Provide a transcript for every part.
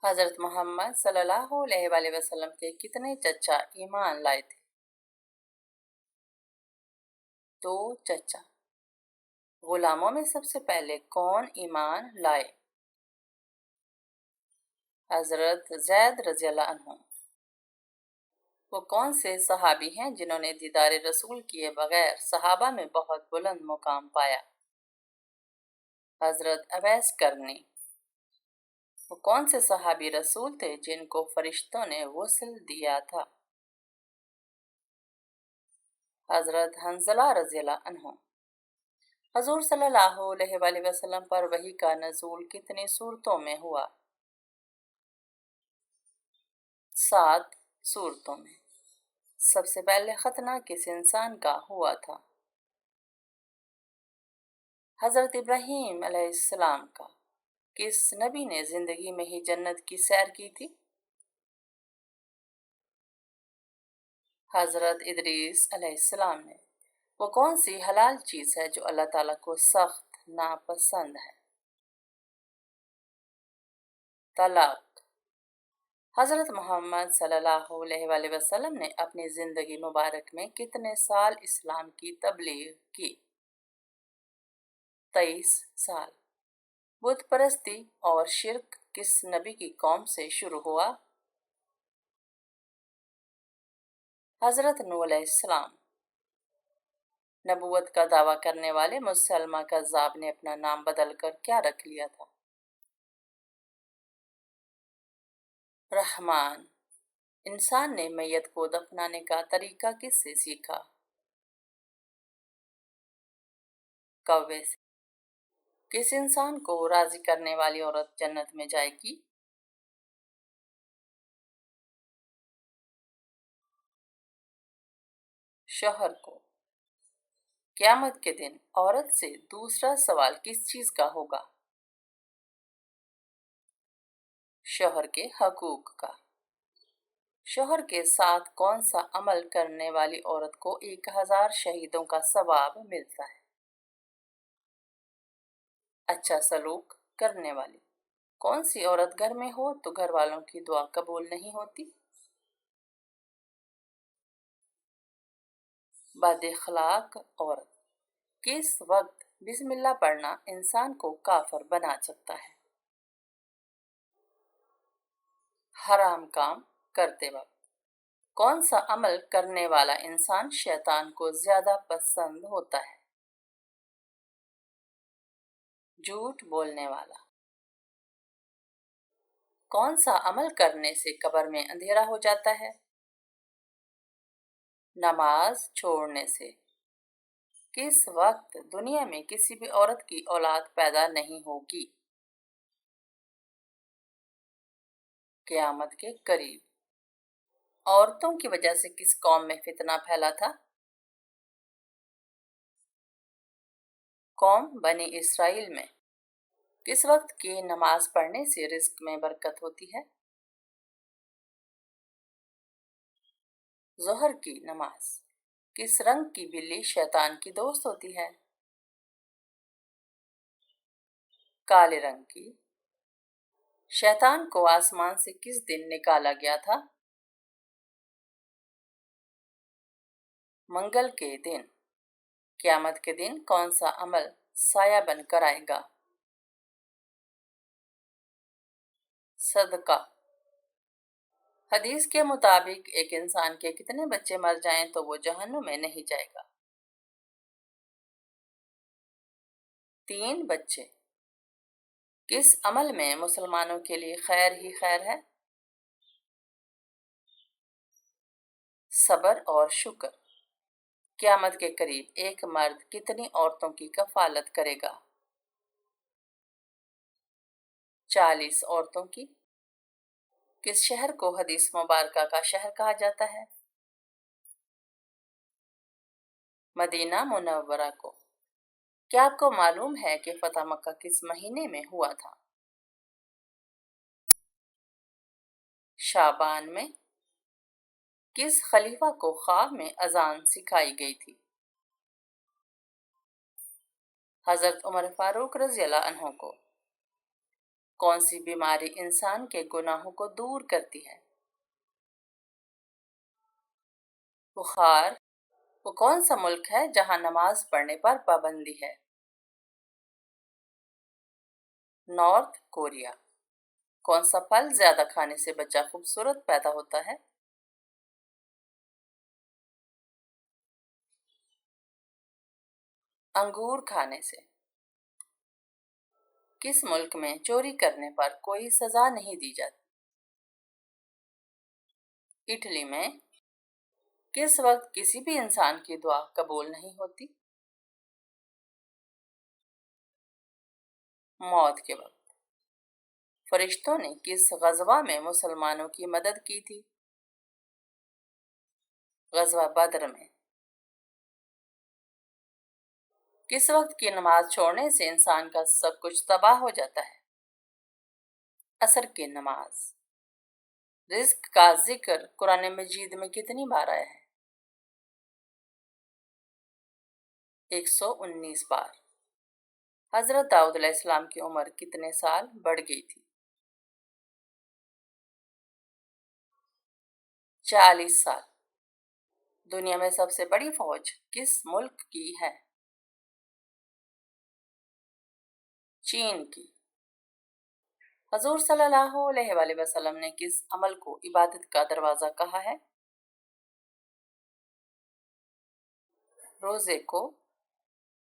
हज़रत मोहम्मद सल्लल्लाहु अलैहि वसल्लम के कितने चचा ईमान लाए थे? 2 चचा। गुलामों में सबसे पहले कौन ईमान लाए? हज़रत ज़ैद रज़ियल्लाहु अन्हु। वो कौन से सहाबी हैं जिन्होंने दीदार रसूल किए बगैर सहाबा में बहुत बुलंद मुकाम पाया? हज़रत अवैस करनी। वो कौन से सहाबी रसूल थे जिनको फरिश्तों ने गुस्ल दिया था? हज़रत हंज़ला रज़ियल्लाहु अन्हु। हजूर सल्लल्लाहु अलैहि वसल्लम पर वही का नज़ूल कितनी सूरतों में हुआ? 7 सूरतों में। सबसे पहले खतना किस इंसान का हुआ था? हज़रत इब्राहीम अलैहिस्सलाम का। किस नबी ने जिंदगी में ही जन्नत की सैर की थी? हज़रत इदरीस अलैहिस्सलाम ने। वो कौन सी हलाल चीज़ है जो अल्लाह ताला को सख्त नापसंद है? तलाक। हज़रत मोहम्मद सल्लल्लाहु अलैहि वसल्लम ने अपनी ज़िंदगी मुबारक में कितने साल इस्लाम की तबलीग की? 23 साल। बुत परस्ती और शिर्क किस नबी की कौम से शुरू हुआ? हज़रत नूह अलैहिस्सलाम। नबूवत का दावा करने वाले मुसलमा कज़्ज़ाब ने अपना नाम बदलकर क्या रख लिया था? रहमान। इंसान ने मैयत को दफनाने का तरीका किससे सीखा? कौवे से। किस इंसान को राजी करने वाली औरत जन्नत में जाएगी? शौहर को। क़यामत के दिन औरत से दूसरा सवाल किस चीज का होगा? शौहर के हकूक का। शौहर के साथ कौन सा अमल करने वाली औरत को 1000 शहीदों का सवाब मिलता है? अच्छा सलूक करने वाली। कौन सी औरत घर में हो तो घर वालों की दुआ कबूल नहीं होती? बदअखलाक औरत। किस वक्त बिस्मिल्लाह पढ़ना इंसान को काफिर बना सकता है? हराम काम करते वक्त। कौन सा अमल करने वाला इंसान शैतान को ज्यादा पसंद होता है? झूठ बोलने वाला। कौन सा अमल करने से कब्र में अंधेरा हो जाता है? नमाज छोड़ने से। किस वक्त दुनिया में किसी भी औरत की औलाद पैदा नहीं होगी? क़यामत के करीब। औरतों की वजह से किस कौम में फितना फैला था? कौम बनी इसराइल में। किस वक्त की नमाज पढ़ने से रिज्क में बरकत होती है? ज़ोहर की नमाज। किस रंग की बिल्ली शैतान की दोस्त होती है? काले रंग की। शैतान को आसमान से किस दिन निकाला गया था? मंगल के दिन। क़यामत के दिन कौन सा अमल साया बनकर आएगा? सदका। हदीस के मुताबिक एक इंसान के कितने बच्चे मर जाएं तो वो जहन्नुम में नहीं जाएगा? 3 बच्चे। किस अमल में मुसलमानों के लिए खैर ही खैर है? सब्र और शुक्र। क़यामत के करीब एक मर्द कितनी औरतों की कफालत करेगा? 40 औरतों की। किस शहर को हदीस मुबारका का शहर कहा जाता है? मदीना मुनव्वरा को। क्या आपको मालूम है कि फतह मक्का किस महीने में हुआ था? शाबान में। किस खलीफा को ख्वाब में अजान सिखाई गई थी? हजरत उमर फारूक रज़ियल्लाहु अन्हु को। कौन सी बीमारी इंसान के गुनाहों को दूर करती है? बुखार। वो कौन सा मुल्क है जहां नमाज पढ़ने पर पाबंदी है? North Korea. कौन सा फल ज्यादा खाने से बच्चा खूबसूरत पैदा होता है? अंगूर खाने से। किस मुल्क में चोरी करने पर कोई सजा नहीं दी जाती? इटली में। किस वक्त किसी भी इंसान की दुआ कबूल नहीं होती? मौत के वक्त। फरिश्तों ने किस गज़वा में मुसलमानों की मदद की थी? गज़वा बद्र में। किस वक्त की नमाज छोड़ने से इंसान का सब कुछ तबाह हो जाता है? असर की नमाज। रिज्क का जिक्र कुरान मजीद में कितनी बार आया है? 119 बार। हजरत दाऊद अलैहिस्सलाम की उम्र कितने साल बढ़ गई थी? 40 साल। दुनिया में सबसे बड़ी फौज किस मुल्क की है? चीन की। हजूर सल्लल्लाहु अलैहि वसल्लम ने किस अमल को इबादत का दरवाजा कहा है? रोजे को।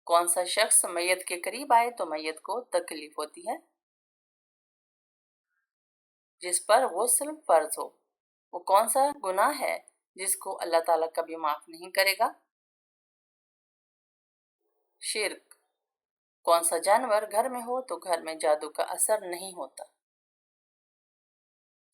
कौन सा शख्स मैयत के करीब आए तो मैयत को तकलीफ होती है? जिस पर गुस्ल फर्ज हो। वो कौन सा गुनाह है जिसको अल्लाह ताला कभी माफ नहीं करेगा? शिर्क। कौन सा जानवर घर में हो तो घर में जादू का असर नहीं होता?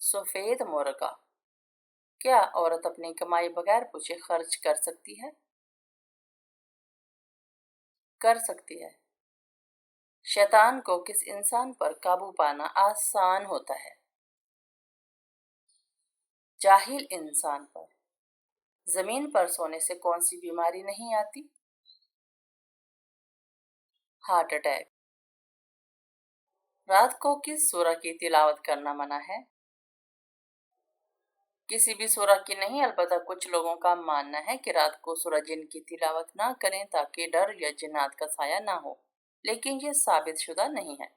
सफेद मुर्गा। क्या औरत अपनी कमाई बगैर पूछे खर्च कर सकती है? कर सकती है। शैतान को किस इंसान पर काबू पाना आसान होता है? जाहिल इंसान पर। जमीन पर सोने से कौन सी बीमारी नहीं आती? Heart attack. रात को किस सूरह की तिलावत करना मना है? किसी भी सूरह की नहीं, अलबत्ता कुछ लोगों का मानना है कि रात को सूरह जिन की तिलावत ना करें ताकि डर या जिन्नात का साया ना हो, लेकिन ये साबित शुदा नहीं है।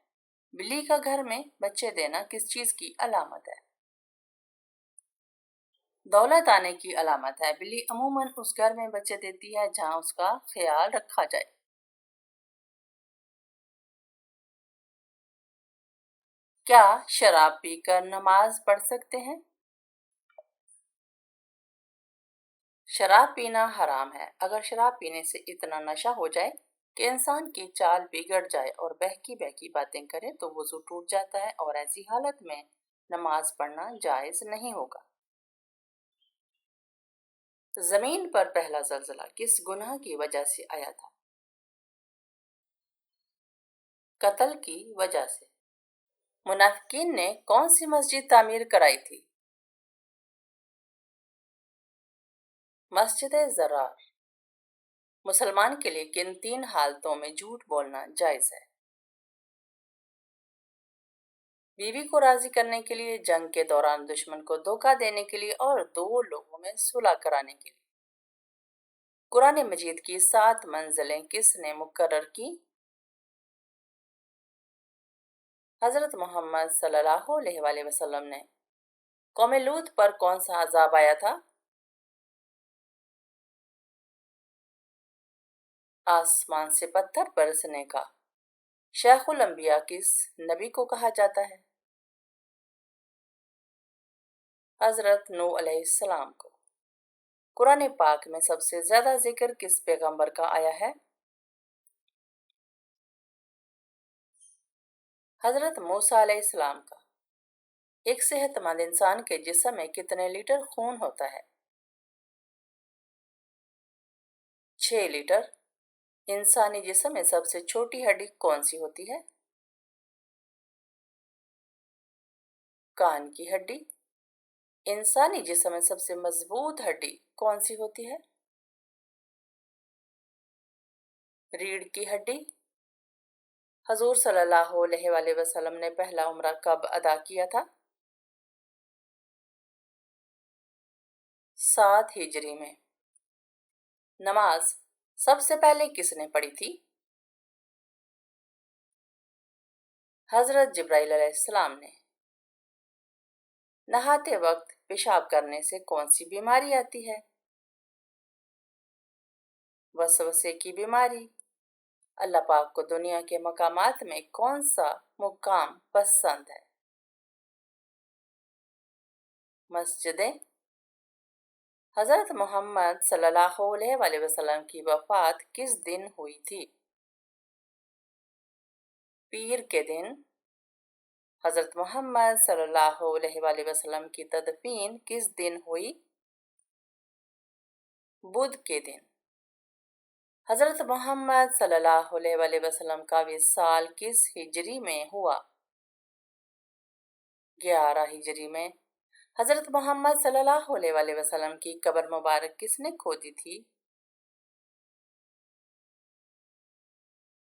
बिल्ली का घर में बच्चे देना किस चीज की अलामत है? दौलत आने की अलामत है। बिल्ली अमूमन उस घर में बच्चे देती है जहां उसका ख्याल रखा जाए। क्या शराब पीकर नमाज पढ़ सकते हैं? शराब पीना हराम है। अगर शराब पीने से इतना नशा हो जाए कि इंसान की चाल बिगड़ जाए और बहकी बहकी बातें करे तो वजू टूट जाता है और ऐसी हालत में नमाज पढ़ना जायज नहीं होगा। जमीन पर पहला जल्जला किस गुनाह की वजह से आया था? कत्ल की वजह से। मुनाफिकीन ने कौन सी मस्जिद तामीर कराई थी? मस्जिद ज़रार। मुसलमान के लिए किन 3 हालतों में झूठ बोलना जायज है? बीवी को राजी करने के लिए, जंग के दौरान दुश्मन को धोखा देने के लिए और 2 लोगों में सुलह कराने के लिए। कुरान मजीद की 7 मंजिलें किसने मुकर्रर की? हजरत मोहम्मद सल्लल्लाहु अलैहि वसल्लम ने। कौम लूत पर कौन सा अजाब आया था? आसमान से पत्थर बरसने का। शेखुल अंबिया किस नबी को कहा जाता है? हजरत नूह अलैहिस्सलाम को। कुरान पाक में सबसे ज्यादा जिक्र किस पैगंबर का आया है? हजरत मूसा अलैहिस्सलाम का। एक सेहतमंद इंसान के जिस्म में कितने लीटर खून होता है? 6 लीटर। इंसानी जिस्म में सबसे छोटी हड्डी कौन सी होती है? कान की हड्डी। इंसानी जिस्म में सबसे मजबूत हड्डी कौन सी होती है? रीढ़ की हड्डी। حضور صلی اللہ علیہ وآلہ وسلم نے پہلا عمرہ کب ادا کیا تھا؟ 7 ہجری میں۔ نماز سب سے پہلے کس نے پڑھی تھی؟ حضرت جبرائیل علیہ السلام نے۔ نہاتے وقت پیشاب کرنے سے کون سی بیماری آتی ہے؟ وسوسے کی بیماری۔ اللہ پاک کو دنیا کے مقامات میں کون سا مقام پسند ہے؟ مسجدیں۔ حضرت محمد صلی اللہ علیہ وآلہ وسلم کی وفات کس دن ہوئی تھی؟ پیر کے دن۔ حضرت محمد صلی اللہ علیہ وآلہ وسلم کی تدفین کس دن ہوئی؟ بدھ کے دن۔ حضرت محمد صلی اللہ علیہ وآلہ وسلم کا وصال کس ہجری میں ہوا؟ 11 ہجری میں۔ حضرت محمد صلی اللہ علیہ وآلہ وسلم کی قبر مبارک کس نے کھودی تھی؟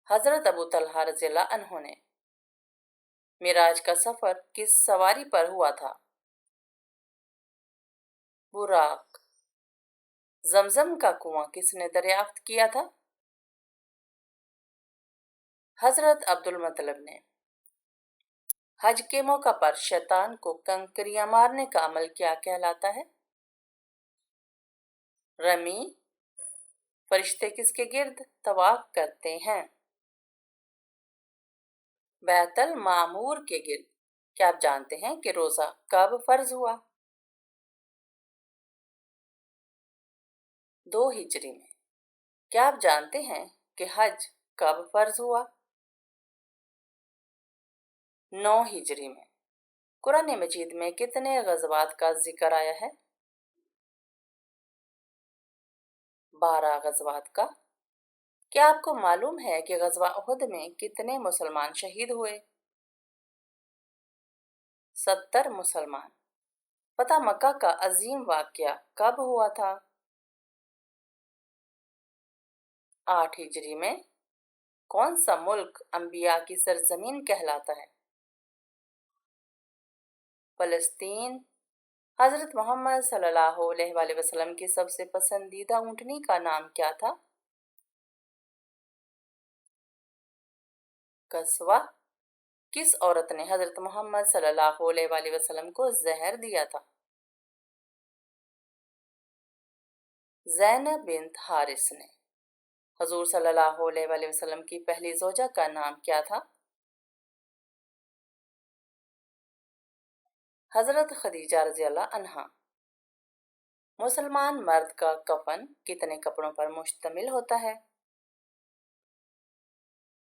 حضرت ابو طلحہ رضی اللہ عنہ نے۔ معراج کا سفر کس سواری پر ہوا تھا؟ براق۔ زمزم کا کنواں کس نے دریافت کیا تھا؟ حضرت عبد المطلب نے۔ حج کے موقع پر شیطان کو کنکریاں مارنے کا عمل کیا کہلاتا ہے؟ رمی۔ فرشتے کس کے گرد طواف کرتے ہیں؟ بیت المعمور کے گرد۔ کیا آپ جانتے ہیں کہ روزہ کب فرض ہوا؟ 2 ہجری میں۔ کیا آپ جانتے ہیں کہ حج کب فرض ہوا؟ 9 ہجری میں۔ قرآن مجید میں کتنے غزوات کا ذکر آیا ہے؟ 12 غزوات کا۔ کیا آپ کو معلوم ہے کہ غزوہ احد میں کتنے مسلمان شہید ہوئے؟ 70 مسلمان۔ فتح مکہ کا عظیم واقعہ کب ہوا تھا؟ 8 ہجری میں۔ کون سا ملک انبیاء کی سرزمین کہلاتا ہے؟ فلسطین۔ حضرت محمد صلی اللہ علیہ وآلہ وسلم کی سب سے پسندیدہ اونٹنی کا نام کیا تھا؟ قصوہ۔ کس عورت نے حضرت محمد صلی اللہ علیہ وآلہ وسلم کو زہر دیا تھا؟ زینب بنت حارث نے۔ حضور صلی اللہ علیہ وآلہ وسلم کی پہلی زوجہ کا نام کیا تھا؟ حضرت خدیجہ رضی اللہ عنہا۔ مسلمان مرد کا کفن کتنے کپڑوں پر مشتمل ہوتا ہے؟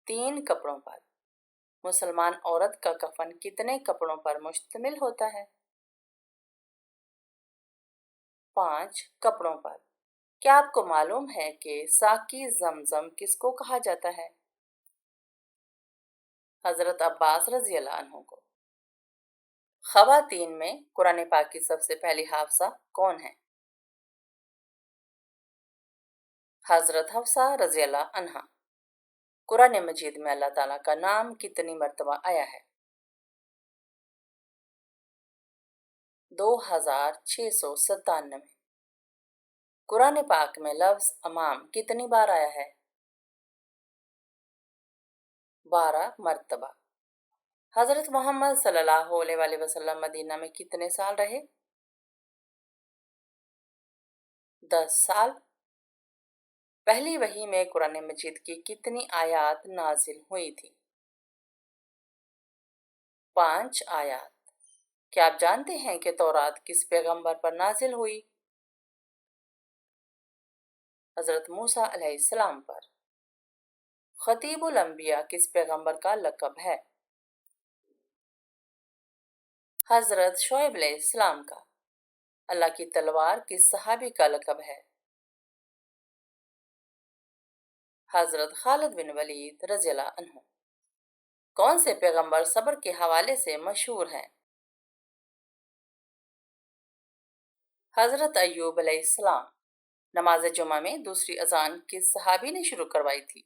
3 کپڑوں پر۔ مسلمان عورت کا کفن کتنے کپڑوں پر مشتمل ہوتا ہے؟ 5 کپڑوں پر۔ کیا آپ کو معلوم ہے کہ ساقی زمزم کس کو کہا جاتا ہے؟ حضرت عباس رضی اللہ عنہ کو۔ خواتین میں قرآن پاک کی سب سے پہلی حافظہ کون ہے؟ حضرت حفصہ رضی اللہ عنہا۔ قرآن مجید میں اللہ تعالیٰ کا نام کتنی مرتبہ آیا ہے؟ 2697۔ قرآن پاک میں لفظ امام کتنی بار آیا ہے؟ 12 مرتبہ۔ حضرت محمد صلی اللہ علیہ وآلہ وسلم مدینہ میں کتنے سال رہے؟ 10 سال۔ پہلی وحی میں قرآن مجید کی کتنی آیات نازل ہوئی تھی؟ 5 آیات۔ کیا آپ جانتے ہیں کہ تورات کس پیغمبر پر نازل ہوئی؟ حضرت موسیٰ علیہ السلام پر۔ خطیب الانبیاء کس پیغمبر کا لقب ہے؟ حضرت شعیب علیہ السلام کا۔ اللہ کی تلوار کس صحابی کا لقب ہے؟ حضرت خالد بن ولید رضی اللہ عنہ۔ کون سے پیغمبر صبر کے حوالے سے مشہور ہیں؟ حضرت ایوب علیہ السلام۔ نماز جمعہ میں دوسری اذان کس صحابی نے شروع کروائی تھی؟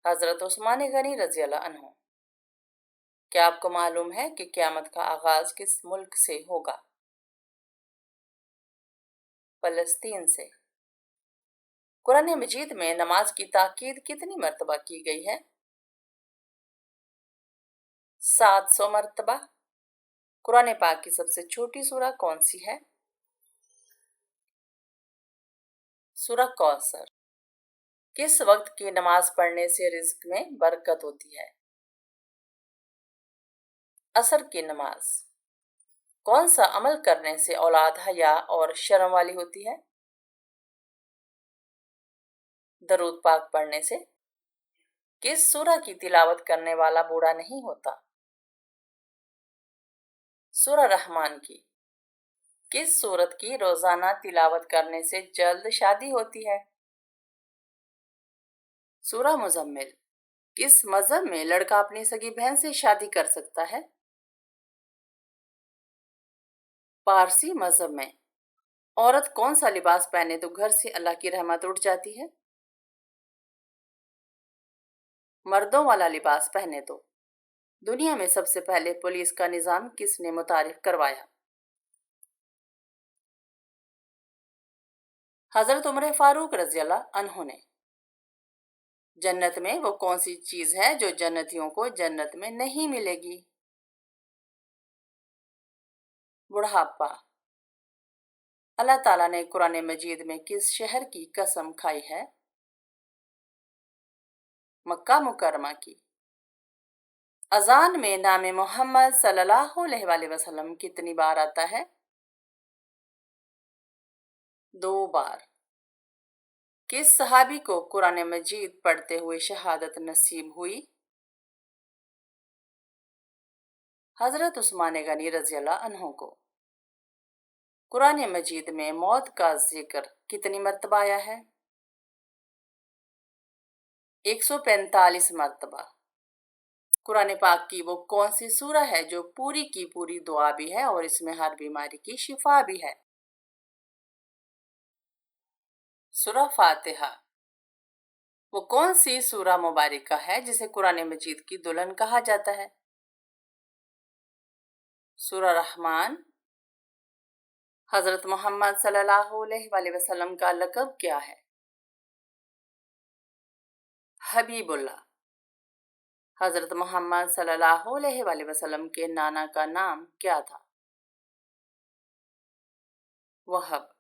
حضرت عثمان غنی رضی اللہ عنہ۔ کیا آپ کو معلوم ہے کہ قیامت کا آغاز کس ملک سے ہوگا؟ فلسطین سے۔ قرآن مجید میں نماز کی تاکید کتنی مرتبہ کی گئی ہے؟ 700 مرتبہ۔ قرآن پاک کی سب سے چھوٹی سورہ کون سی ہے؟ سورہ کوثر۔ کس وقت کی نماز پڑھنے سے رزق میں برکت ہوتی ہے؟ عصر کی نماز۔ کون سا عمل کرنے سے اولاد حیا اور شرم والی ہوتی ہے؟ درود پاک پڑھنے سے۔ کس سورہ کی تلاوت کرنے والا بوڑھا نہیں ہوتا؟ سورہ رحمان کی۔ کس سورت کی روزانہ تلاوت کرنے سے جلد شادی ہوتی ہے؟ سورہ مزمل۔ کس مذہب میں لڑکا اپنی سگی بہن سے شادی کر سکتا ہے؟ پارسی مذہب میں۔ عورت کون سا لباس پہنے تو گھر سے اللہ کی رحمت اٹھ جاتی ہے؟ مردوں والا لباس پہنے تو۔ دنیا میں سب سے پہلے پولیس کا نظام کس نے متعارف کروایا؟ حضرت عمر فاروق رضی اللہ عنہ نے۔ جنت میں وہ کون سی چیز ہے جو جنتیوں کو جنت میں نہیں ملے گی؟ بڑھاپا۔ اللہ تعالیٰ نے قرآن مجید میں کس شہر کی قسم کھائی ہے؟ مکہ مکرمہ کی۔ اذان میں نام محمد صلی اللہ علیہ وسلم کتنی بار آتا ہے؟ 2 بار۔ کس صحابی کو قرآن مجید پڑھتے ہوئے شہادت نصیب ہوئی؟ حضرت عثمان غنی رضی اللہ عنہ کو۔ قرآن مجید میں موت کا ذکر کتنی مرتبہ آیا ہے؟ 145 مرتبہ۔ قرآن پاک کی وہ کون سی سورہ ہے جو پوری کی پوری دعا بھی ہے اور اس میں ہر بیماری کی شفا بھی ہے؟ سورہ فاتحہ۔ وہ کون سی سورہ مبارکہ ہے جسے قرآن مجید کی دلہن کہا جاتا ہے؟ سورہ رحمان۔ حضرت محمد صلی اللہ علیہ وسلم کا لقب کیا ہے؟ حبیب اللہ۔ حضرت محمد صلی اللہ علیہ وسلم کے نانا کا نام کیا تھا؟ وہب۔